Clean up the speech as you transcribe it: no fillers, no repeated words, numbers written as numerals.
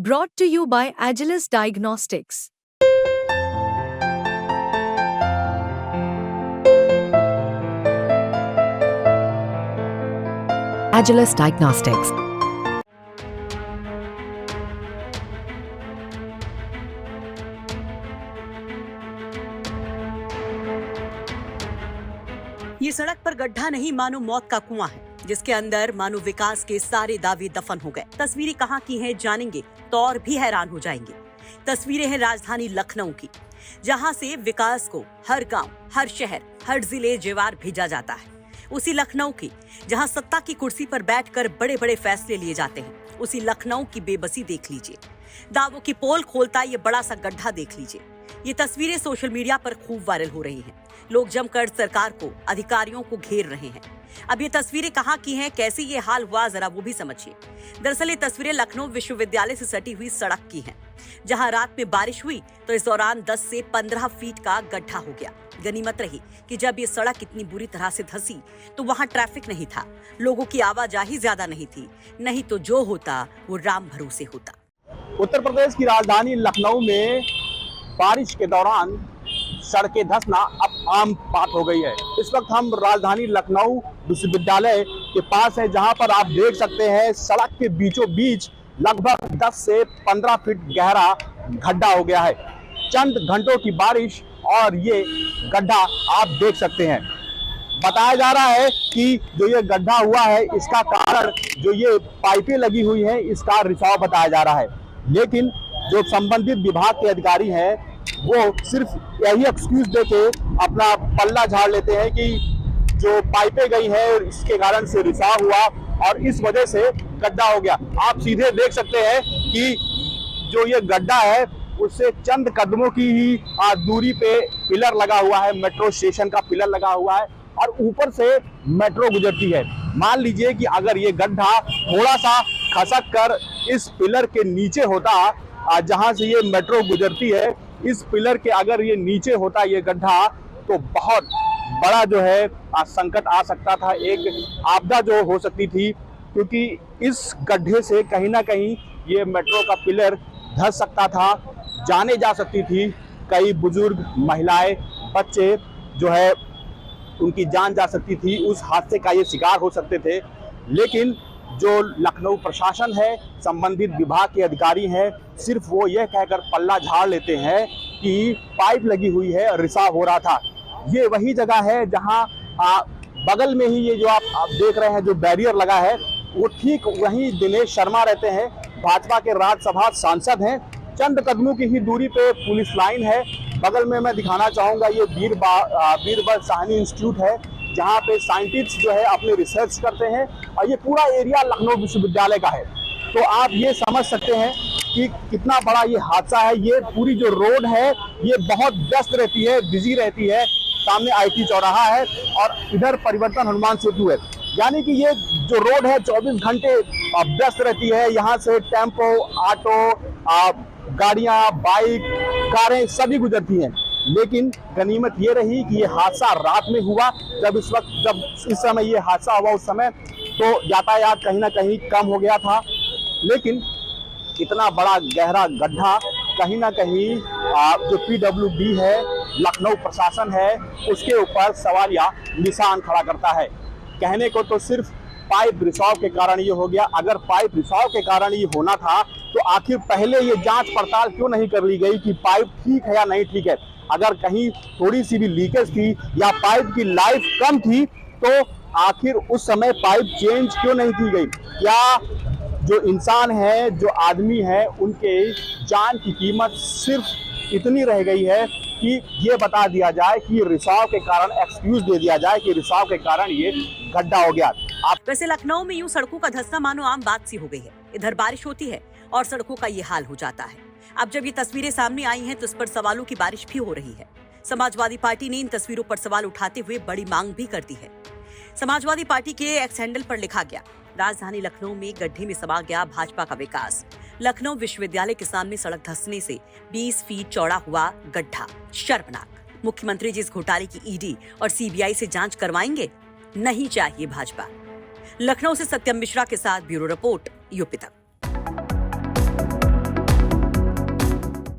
Brought to you by Agilus Diagnostics. Agilus Diagnostics. ये सड़क पर गड्ढा नहीं मानो मौत का कुआं है, जिसके अंदर मानो विकास के सारे दावे दफन हो गए। तस्वीरें कहाँ की हैं जानेंगे तो और भी हैरान हो जाएंगे। तस्वीरें हैं राजधानी लखनऊ की, जहाँ से विकास को हर गांव, हर शहर, हर जिले जेवार भेजा जाता है। उसी लखनऊ की जहाँ सत्ता की कुर्सी पर बैठकर बड़े बड़े फैसले लिए जाते हैं। उसी लखनऊ की बेबसी देख लीजिए। दावों की पोल खोलता ये बड़ा सा गड्ढा देख लीजिए। ये तस्वीरें सोशल मीडिया पर खूब वायरल हो रही हैं। लोग जमकर सरकार को, अधिकारियों को घेर रहे हैं। अब ये तस्वीरें कहाँ की हैं, कैसे ये हाल हुआ, जरा वो भी समझिए। दरअसल ये तस्वीरें लखनऊ विश्वविद्यालय से सटी हुई सड़क की हैं, जहां रात में बारिश हुई तो इस दौरान 10 से 15 फीट का गड्ढा हो गया। गनीमत रही कि जब ये सड़क इतनी बुरी तरह से धंसी तो वहां ट्रैफिक नहीं था, लोगों की आवाजाही ज्यादा नहीं थी, नहीं तो जो होता वो राम भरोसे होता। उत्तर प्रदेश की राजधानी लखनऊ में बारिश के दौरान सड़कें धंसना अब आम बात हो गई है। इस वक्त हम राजधानी लखनऊ विश्वविद्यालय के पास है, जहां पर आप देख सकते हैं सड़क के बीचों बीच लगभग 10 से 15 फीट गहरा गड्ढा हो गया है। चंद घंटों की बारिश और ये गड्ढा आप देख सकते हैं। बताया जा रहा है कि जो ये गड्ढा हुआ है इसका कारण जो ये पाइपें लगी हुई हैं इसका रिसाव बताया जा रहा है, लेकिन जो संबंधित विभाग के अधिकारी हैं वो सिर्फ यही एक्सक्यूज देके अपना पल्ला झाड़ लेते हैं कि जो पाइपें गई हैं इसके कारण से रिसाव हुआ और इस वजह से गड्ढा हो गया। आप सीधे देख सकते हैं कि जो ये गड्ढा है उससे चंद कदमों की ही दूरी पे पिलर लगा हुआ है, मेट्रो स्टेशन का पिलर लगा हुआ है और ऊपर से मेट्रो गुजरती है। मान लीजिए कि अगर ये गड्ढा थोड़ा सा खसक कर इस पिलर के नीचे होता, जहां से ये मेट्रो गुजरती है, इस पिलर के अगर ये नीचे होता ये गड्ढा तो बहुत बड़ा जो है संकट आ सकता था, एक आपदा जो हो सकती थी, क्योंकि इस गड्ढे से कहीं ना कहीं ये मेट्रो का पिलर धंस सकता था, जाने जा सकती थी। कई बुजुर्ग, महिलाएं, बच्चे जो है उनकी जान जा सकती थी, उस हादसे का ये शिकार हो सकते थे। लेकिन जो लखनऊ प्रशासन है, संबंधित विभाग के अधिकारी हैं, सिर्फ वो यह कहकर पल्ला झाड़ लेते हैं कि पाइप लगी हुई है, रिसाव हो रहा था। ये वही जगह है जहां बगल में ही ये जो आप देख रहे हैं जो बैरियर लगा है, वो ठीक वहीं दिनेश शर्मा रहते हैं, भाजपा के राज्यसभा सांसद हैं। चंद कदमों की ही दूरी पे पुलिस लाइन है। बगल में मैं दिखाना चाहूँगा ये बीरबल साहनी इंस्टीट्यूट है, जहाँ पे साइंटिस्ट जो है अपने रिसर्च करते हैं और ये पूरा एरिया लखनऊ विश्वविद्यालय का है। तो आप ये समझ सकते हैं कि कितना बड़ा ये हादसा है। ये पूरी जो रोड है ये बहुत व्यस्त रहती है, बिजी रहती है। सामने IT चौराहा है और इधर परिवर्तन हनुमान सेतु है, यानी कि ये जो रोड है 24 घंटे व्यस्त रहती है। यहाँ से टेम्पो, ऑटो, गाड़ियाँ, बाइक, कारें सभी गुजरती हैं। लेकिन गनीमत ये रही कि ये हादसा रात में हुआ। जब इस समय ये हादसा हुआ उस समय तो यातायात कहीं ना कहीं कम हो गया था, लेकिन इतना बड़ा गहरा गड्ढा कहीं ना कहीं जो PWD है, लखनऊ प्रशासन है, उसके ऊपर सवाल या निशान खड़ा करता है। कहने को तो सिर्फ पाइप रिसाव के कारण ये हो गया। अगर पाइप रिसाव के कारण ये होना था तो आखिर पहले ये जांच पड़ताल क्यों नहीं कर ली गई कि पाइप ठीक है या नहीं ठीक है। अगर कहीं थोड़ी सी भी लीकेज थी या पाइप की लाइफ कम थी तो आखिर उस समय पाइप चेंज क्यों नहीं की गई। क्या जो इंसान है, जो आदमी है, उनके जान की कीमत सिर्फ इतनी रह गई है कि ये बता दिया जाए कि रिसाव के कारण, एक्सक्यूज दे दिया जाए कि रिसाव के कारण ये गड्ढा हो गया। वैसे लखनऊ में यूं सड़कों का धंसना मानो आम बात सी हो गई है। इधर बारिश होती है और सड़कों का ये हाल हो जाता है। अब जब ये तस्वीरें सामने आई हैं तो इस पर सवालों की बारिश भी हो रही है। समाजवादी पार्टी ने इन तस्वीरों पर सवाल उठाते हुए बड़ी मांग भी कर दी है। समाजवादी पार्टी के एक्स हैंडल पर लिखा गया, राजधानी लखनऊ में गड्ढे में समा गया भाजपा का विकास। लखनऊ विश्वविद्यालय के सामने सड़क धंसने से 20 फीट चौड़ा हुआ गड्ढा, शर्मनाक। मुख्यमंत्री जी इस घोटाले की ED और CBI से जांच करवाएंगे, नहीं चाहिए भाजपा। लखनऊ से सत्यम मिश्रा के साथ ब्यूरो रिपोर्ट, यूपी तक।